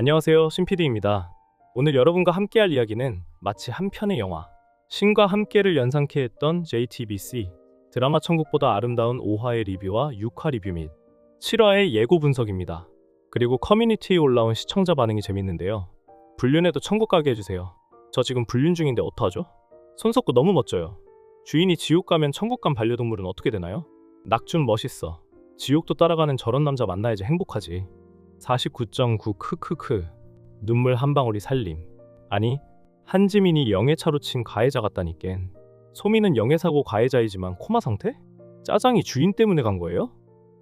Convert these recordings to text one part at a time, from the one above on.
안녕하세요, 신PD입니다. 오늘 여러분과 함께할 이야기는 마치 한 편의 영화, 신과 함께를 연상케 했던 JTBC 드라마 천국보다 아름다운 5화의 리뷰와 6화 리뷰 및 7화의 예고 분석입니다. 그리고 커뮤니티에 올라온 시청자 반응이 재밌는데요. 불륜해도 천국 가게 해주세요. 저 지금 불륜 중인데 어떡하죠? 손석구 너무 멋져요. 주인이 지옥 가면 천국 간 반려동물은 어떻게 되나요? 낙준 멋있어. 지옥도 따라가는 저런 남자 만나야지 행복하지. 49.9 크크크. 눈물 한 방울이 살림. 아니, 한지민이 영애차로 친 가해자 같다니깐. 소민은 영애사고 가해자이지만 코마 상태? 짜장이 주인 때문에 간 거예요?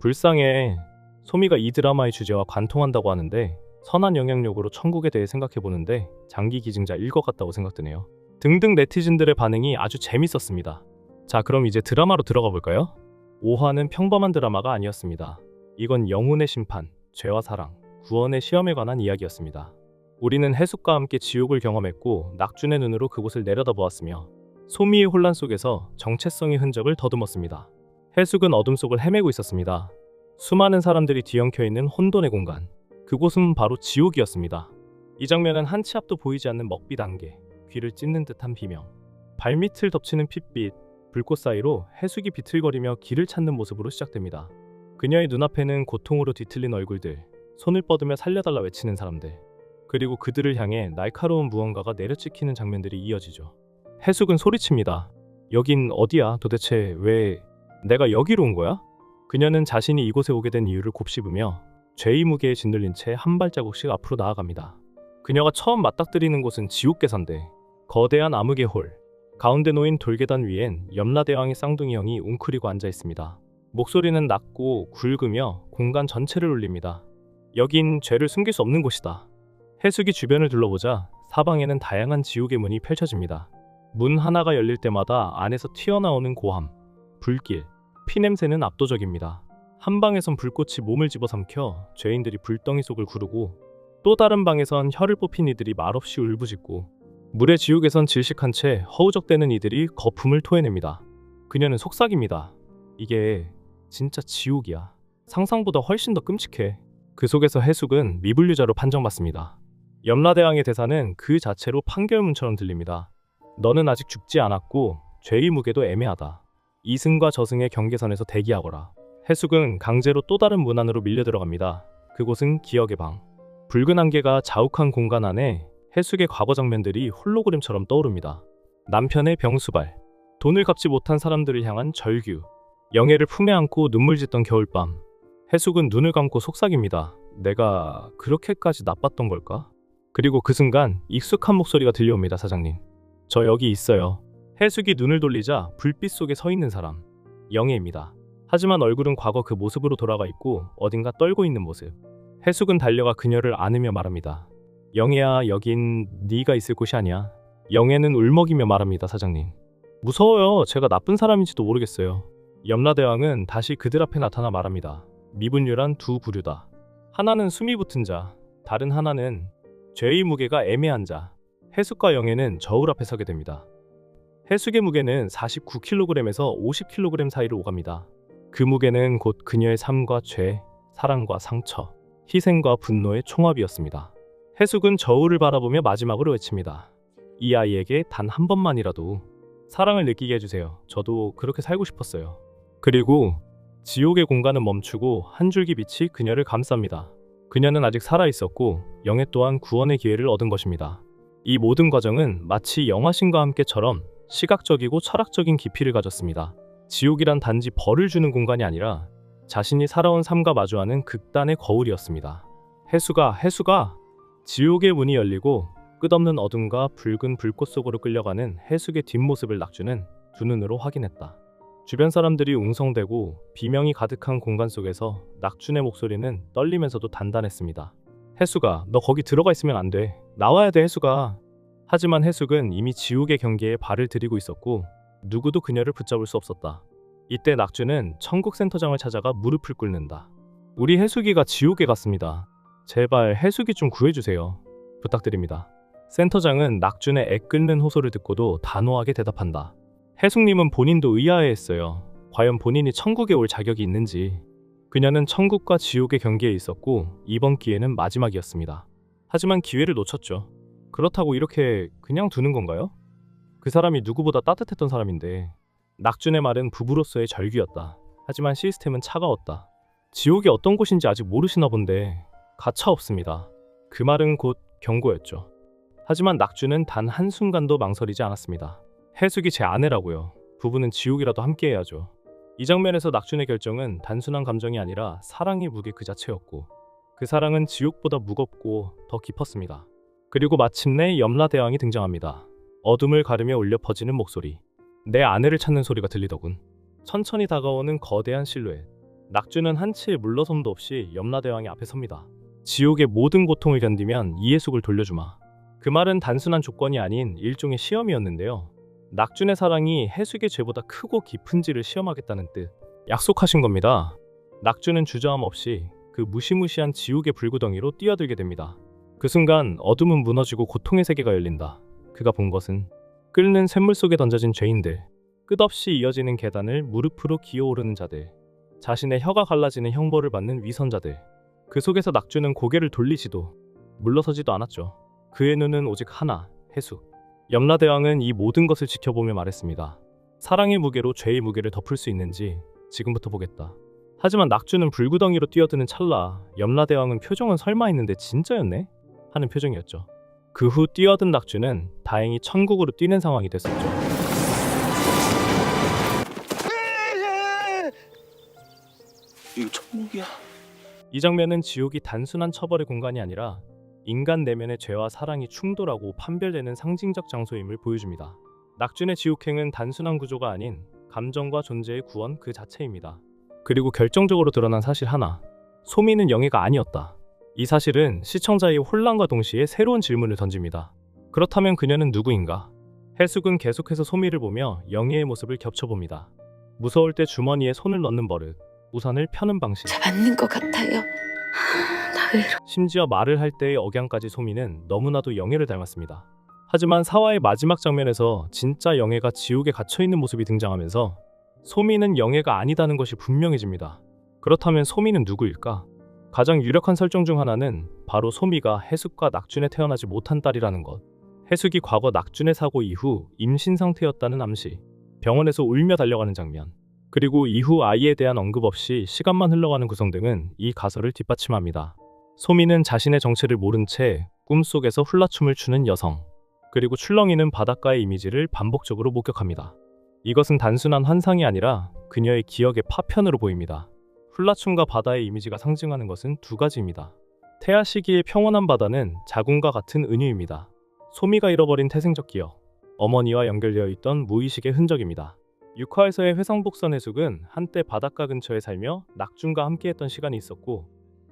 불쌍해. 소미가 이 드라마의 주제와 관통한다고 하는데 선한 영향력으로 천국에 대해 생각해보는데 장기 기증자일 것 같다고 생각드네요. 등등 네티즌들의 반응이 아주 재밌었습니다. 자, 그럼 이제 드라마로 들어가 볼까요? 5화는 평범한 드라마가 아니었습니다. 이건 영혼의 심판, 죄와 사랑, 구원의 시험에 관한 이야기였습니다. 우리는 해숙과 함께 지옥을 경험했고 낙준의 눈으로 그곳을 내려다보았으며 소미의 혼란 속에서 정체성의 흔적을 더듬었습니다. 해숙은 어둠 속을 헤매고 있었습니다. 수많은 사람들이 뒤엉켜 있는 혼돈의 공간, 그곳은 바로 지옥이었습니다. 이 장면은 한 치 앞도 보이지 않는 먹빛 안개, 귀를 찢는 듯한 비명, 발밑을 덮치는 핏빛, 불꽃 사이로 해숙이 비틀거리며 길을 찾는 모습으로 시작됩니다. 그녀의 눈앞에는 고통으로 뒤틀린 얼굴들, 손을 뻗으며 살려달라 외치는 사람들, 그리고 그들을 향해 날카로운 무언가가 내려찍히는 장면들이 이어지죠. 해숙은 소리칩니다. 여긴 어디야? 도대체 왜 내가 여기로 온 거야? 그녀는 자신이 이곳에 오게 된 이유를 곱씹으며 죄의 무게에 짓눌린 채 한 발자국씩 앞으로 나아갑니다. 그녀가 처음 맞닥뜨리는 곳은 지옥계산대, 거대한 암흑의 홀, 가운데 놓인 돌계단 위엔 염라대왕의 쌍둥이 형이 웅크리고 앉아 있습니다. 목소리는 낮고 굵으며 공간 전체를 울립니다. 여긴 죄를 숨길 수 없는 곳이다. 해숙이 주변을 둘러보자 사방에는 다양한 지옥의 문이 펼쳐집니다. 문 하나가 열릴 때마다 안에서 튀어나오는 고함, 불길, 피냄새는 압도적입니다. 한 방에선 불꽃이 몸을 집어삼켜 죄인들이 불덩이 속을 구르고 또 다른 방에선 혀를 뽑힌 이들이 말없이 울부짖고 물의 지옥에선 질식한 채 허우적대는 이들이 거품을 토해냅니다. 그녀는 속삭입니다. 이게 진짜 지옥이야. 상상보다 훨씬 더 끔찍해. 그 속에서 해숙은 미분류자로 판정받습니다. 염라대왕의 대사는 그 자체로 판결문처럼 들립니다. 너는 아직 죽지 않았고 죄의 무게도 애매하다. 이승과 저승의 경계선에서 대기하거라. 해숙은 강제로 또 다른 문 안으로 밀려 들어갑니다. 그곳은 기억의 방. 붉은 안개가 자욱한 공간 안에 해숙의 과거 장면들이 홀로그램처럼 떠오릅니다. 남편의 병수발, 돈을 갚지 못한 사람들을 향한 절규, 영애를 품에 안고 눈물 짓던 겨울밤. 해숙은 눈을 감고 속삭입니다. 내가 그렇게까지 나빴던 걸까? 그리고 그 순간 익숙한 목소리가 들려옵니다. 사장님, 저 여기 있어요. 해숙이 눈을 돌리자 불빛 속에 서 있는 사람, 영애입니다. 하지만 얼굴은 과거 그 모습으로 돌아가 있고 어딘가 떨고 있는 모습. 해숙은 달려가 그녀를 안으며 말합니다. 영애야, 여긴 네가 있을 곳이 아니야. 영애는 울먹이며 말합니다. 사장님, 무서워요. 제가 나쁜 사람인지도 모르겠어요. 염라대왕은 다시 그들 앞에 나타나 말합니다. 미분류란 두 부류다. 하나는 숨이 붙은 자, 다른 하나는 죄의 무게가 애매한 자. 해숙과 영애는 저울 앞에 서게 됩니다. 해숙의 무게는 49kg에서 50kg 사이로 오갑니다. 그 무게는 곧 그녀의 삶과 죄, 사랑과 상처, 희생과 분노의 총합이었습니다. 해숙은 저울을 바라보며 마지막으로 외칩니다. 이 아이에게 단 한 번만이라도 사랑을 느끼게 해주세요. 저도 그렇게 살고 싶었어요. 그리고 지옥의 공간은 멈추고 한 줄기 빛이 그녀를 감쌉니다. 그녀는 아직 살아있었고 영애 또한 구원의 기회를 얻은 것입니다. 이 모든 과정은 마치 영화신과 함께처럼 시각적이고 철학적인 깊이를 가졌습니다. 지옥이란 단지 벌을 주는 공간이 아니라 자신이 살아온 삶과 마주하는 극단의 거울이었습니다. 해수가 지옥의 문이 열리고 끝없는 어둠과 붉은 불꽃 속으로 끌려가는 해숙의 뒷모습을 낙주는 두 눈으로 확인했다. 주변 사람들이 웅성대고 비명이 가득한 공간 속에서 낙준의 목소리는 떨리면서도 단단했습니다. 해숙아, 너 거기 들어가 있으면 안 돼. 나와야 돼, 해숙아. 하지만 해숙은 이미 지옥의 경계에 발을 들이고 있었고 누구도 그녀를 붙잡을 수 없었다. 이때 낙주는 천국센터장을 찾아가 무릎을 꿇는다. 우리 해숙이가 지옥에 갔습니다. 제발 해숙이 좀 구해주세요. 부탁드립니다. 센터장은 낙준의 애끓는 호소를 듣고도 단호하게 대답한다. 해숙님은 본인도 의아해했어요. 과연 본인이 천국에 올 자격이 있는지. 그녀는 천국과 지옥의 경계에 있었고 이번 기회는 마지막이었습니다. 하지만 기회를 놓쳤죠. 그렇다고 이렇게 그냥 두는 건가요? 그 사람이 누구보다 따뜻했던 사람인데. 낙준의 말은 부부로서의 절규였다. 하지만 시스템은 차가웠다. 지옥이 어떤 곳인지 아직 모르시나 본데 가차없습니다. 그 말은 곧 경고였죠. 하지만 낙준은 단 한순간도 망설이지 않았습니다. 해숙이 제 아내라고요. 부부는 지옥이라도 함께 해야죠. 이 장면에서 낙준의 결정은 단순한 감정이 아니라 사랑의 무게 그 자체였고, 그 사랑은 지옥보다 무겁고 더 깊었습니다. 그리고 마침내 염라대왕이 등장합니다. 어둠을 가르며 울려 퍼지는 목소리. 내 아내를 찾는 소리가 들리더군. 천천히 다가오는 거대한 실루엣. 낙준은 한치의 물러섬도 없이 염라대왕이 앞에 섭니다. 지옥의 모든 고통을 견디면 이해숙을 돌려주마. 그 말은 단순한 조건이 아닌 일종의 시험이었는데요. 낙준의 사랑이 해숙의 죄보다 크고 깊은지를 시험하겠다는 뜻. 약속하신 겁니다. 낙준은 주저함 없이 그 무시무시한 지옥의 불구덩이로 뛰어들게 됩니다. 그 순간 어둠은 무너지고 고통의 세계가 열린다. 그가 본 것은 끓는 샘물 속에 던져진 죄인들, 끝없이 이어지는 계단을 무릎으로 기어오르는 자들, 자신의 혀가 갈라지는 형벌을 받는 위선자들. 그 속에서 낙준은 고개를 돌리지도 물러서지도 않았죠. 그의 눈은 오직 하나, 해숙. 염라대왕은 이 모든 것을 지켜보며 말했습니다. 사랑의 무게로 죄의 무게를 덮을 수 있는지 지금부터 보겠다. 하지만 낙준은 불구덩이로 뛰어드는 찰나 염라대왕은 표정은 설마 했는데 진짜였네? 하는 표정이었죠. 그 후 뛰어든 낙준은 다행히 천국으로 뛰는 상황이 됐었죠. 이거 천국이야. 이 장면은 지옥이 단순한 처벌의 공간이 아니라 인간 내면의 죄와 사랑이 충돌하고 판별되는 상징적 장소임을 보여줍니다. 낙준의 지옥행은 단순한 구조가 아닌 감정과 존재의 구원 그 자체입니다. 그리고 결정적으로 드러난 사실 하나, 소미는 영예가 아니었다. 이 사실은 시청자의 혼란과 동시에 새로운 질문을 던집니다. 그렇다면 그녀는 누구인가? 해숙은 계속해서 소미를 보며 영예의 모습을 겹쳐봅니다. 무서울 때 주머니에 손을 넣는 버릇, 우산을 펴는 방식, 맞는 것 같아요. 나 왜 이러... 심지어 말을 할 때의 억양까지 소미는 너무나도 영예를 닮았습니다. 하지만 사화의 마지막 장면에서 진짜 영예가 지옥에 갇혀있는 모습이 등장하면서 소미는 영예가 아니다는 것이 분명해집니다. 그렇다면 소미는 누구일까? 가장 유력한 설정 중 하나는 바로 소미가 해숙과 낙준에 태어나지 못한 딸이라는 것. 해숙이 과거 낙준의 사고 이후 임신 상태였다는 암시, 병원에서 울며 달려가는 장면, 그리고 이후 아이에 대한 언급 없이 시간만 흘러가는 구성 등은 이 가설을 뒷받침합니다. 소미는 자신의 정체를 모른 채 꿈속에서 훌라춤을 추는 여성, 그리고 출렁이는 바닷가의 이미지를 반복적으로 목격합니다. 이것은 단순한 환상이 아니라 그녀의 기억의 파편으로 보입니다. 훌라춤과 바다의 이미지가 상징하는 것은 두 가지입니다. 태아 시기의 평온한 바다는 자궁과 같은 은유입니다. 소미가 잃어버린 태생적 기억, 어머니와 연결되어 있던 무의식의 흔적입니다. 6화에서의 회상복선 해숙은 한때 바닷가 근처에 살며 낙준과 함께했던 시간이 있었고,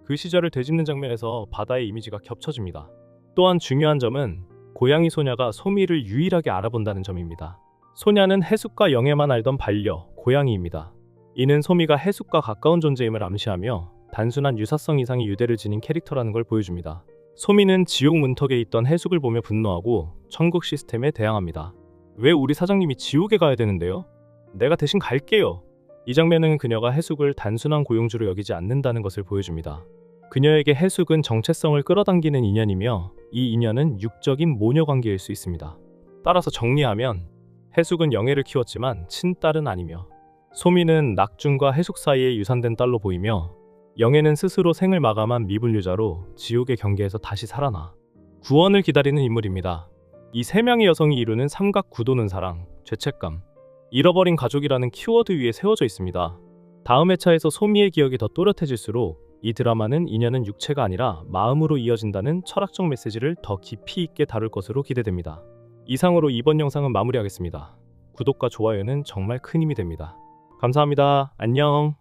그 시절을 되짚는 장면에서 바다의 이미지가 겹쳐집니다. 또한 중요한 점은 고양이 소냐가 소미를 유일하게 알아본다는 점입니다. 소냐는 해숙과 영예만 알던 반려, 고양이입니다. 이는 소미가 해숙과 가까운 존재임을 암시하며 단순한 유사성 이상의 유대를 지닌 캐릭터라는 걸 보여줍니다. 소미는 지옥 문턱에 있던 해숙을 보며 분노하고 천국 시스템에 대항합니다. 왜 우리 사장님이 지옥에 가야 되는데요? 내가 대신 갈게요. 이 장면은 그녀가 해숙을 단순한 고용주로 여기지 않는다는 것을 보여줍니다. 그녀에게 해숙은 정체성을 끌어당기는 인연이며 이 인연은 육적인 모녀 관계일 수 있습니다. 따라서 정리하면 해숙은 영예를 키웠지만 친딸은 아니며, 소미는 낙준과 해숙 사이에 유산된 딸로 보이며, 영예는 스스로 생을 마감한 미분류자로 지옥의 경계에서 다시 살아나 구원을 기다리는 인물입니다. 이 세 명의 여성이 이루는 삼각 구도는 사랑, 죄책감, 잃어버린 가족이라는 키워드 위에 세워져 있습니다. 다음 회차에서 소미의 기억이 더 또렷해질수록 이 드라마는 인연은 육체가 아니라 마음으로 이어진다는 철학적 메시지를 더 깊이 있게 다룰 것으로 기대됩니다. 이상으로 이번 영상은 마무리하겠습니다. 구독과 좋아요는 정말 큰 힘이 됩니다. 감사합니다. 안녕.